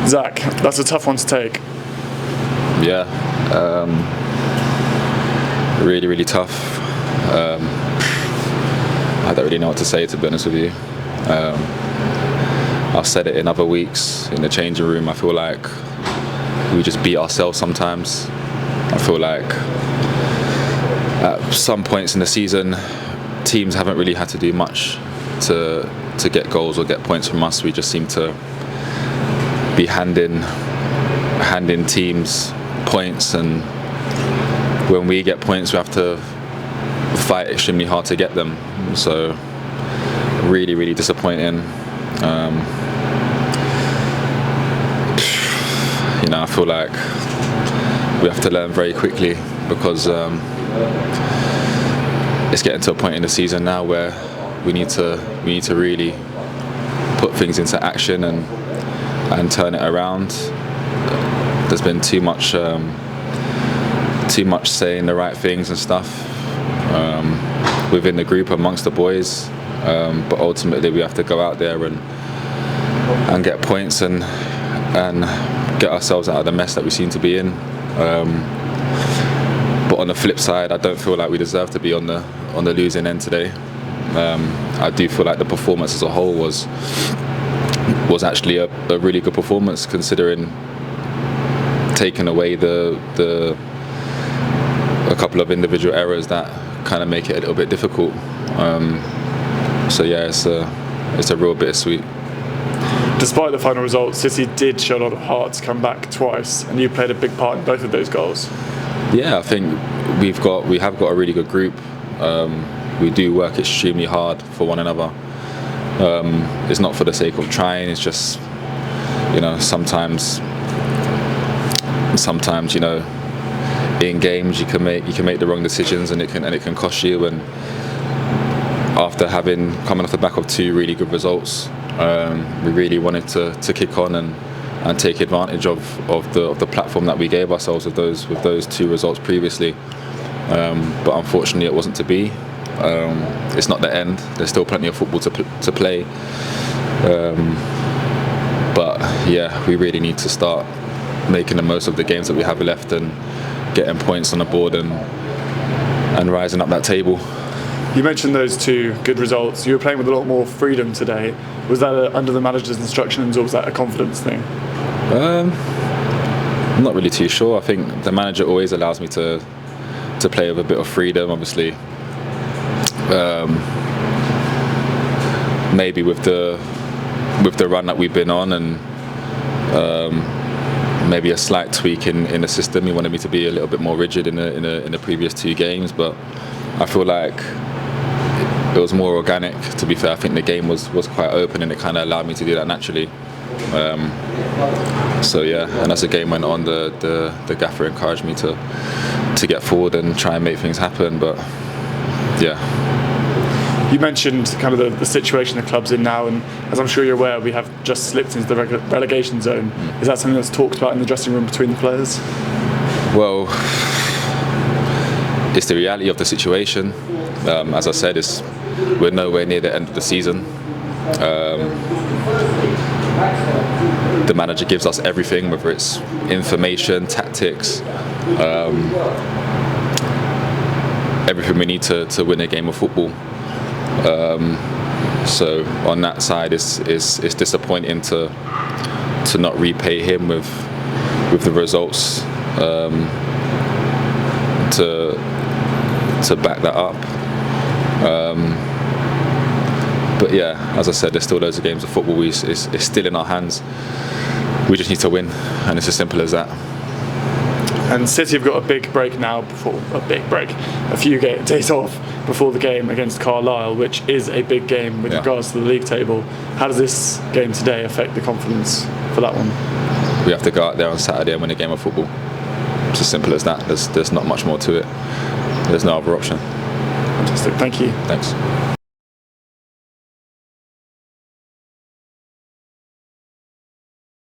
Zak, that's a tough one to take. Yeah, really, really tough. I don't really know what to say, to be honest with you. I've said it in other weeks in the changing room. I feel like we just beat ourselves sometimes. I feel like at some points in the season, teams haven't really had to do much to get goals or get points from us. We just seem to be handing teams points, and when we get points, we have to fight extremely hard to get them. So really, really disappointing. I feel like we have to learn very quickly, because it's getting to a point in the season now where we need to really put things into action and turn it around. There's been too much saying the right things and stuff within the group amongst the boys, but ultimately we have to go out there and get points and get ourselves out of the mess that we seem to be in. But on the flip side, I don't feel like we deserve to be on the losing end today. I do feel like the performance as a whole was actually a really good performance, considering taking away a couple of individual errors that kind of make it a little bit difficult. So yeah, it's a real bittersweet. Despite the final result, City did show a lot of heart to come back twice, and you played a big part in both of those goals. Yeah, I think we have got a really good group. We do work extremely hard for one another. It's not for the sake of trying. It's just, sometimes in games you can make the wrong decisions, and it can cost you. And after coming off the back of two really good results, we really wanted to kick on and take advantage of the platform that we gave ourselves with those two results previously. But unfortunately, it wasn't to be. It's not the end. There's still plenty of football to play. But yeah, we really need to start making the most of the games that we have left and getting points on the board and rising up that table. You mentioned those two good results. You were playing with a lot more freedom today. Was that under the manager's instructions, or was that a confidence thing? I'm not really too sure. I think the manager always allows me to play with a bit of freedom, obviously. Maybe with the run that we've been on, and maybe a slight tweak in the system. He wanted me to be a little bit more rigid in the previous two games, but I feel like it was more organic, to be fair. I think the game was quite open, and it kind of allowed me to do that naturally. So yeah, and as the game went on, the gaffer encouraged me to get forward and try and make things happen. But yeah. You mentioned kind of the situation the club's in now, and as I'm sure you're aware, we have just slipped into the relegation zone. Is that something that's talked about in the dressing room between the players? Well, it's the reality of the situation. As I said, we're nowhere near the end of the season. The manager gives us everything, whether it's information, tactics, everything we need to win a game of football. So on that side, it's disappointing to not repay him with the results to back that up. But yeah, as I said, there's still loads of games of football. It's still in our hands. We just need to win, and it's as simple as that. And City have got a big break now, a few days off before the game against Carlisle, which is a big game with regards to the league table. How does this game today affect the confidence for that one? We have to go out there on Saturday and win a game of football. It's as simple as that. There's not much more to it. There's no other option. Fantastic, thank you. Thanks.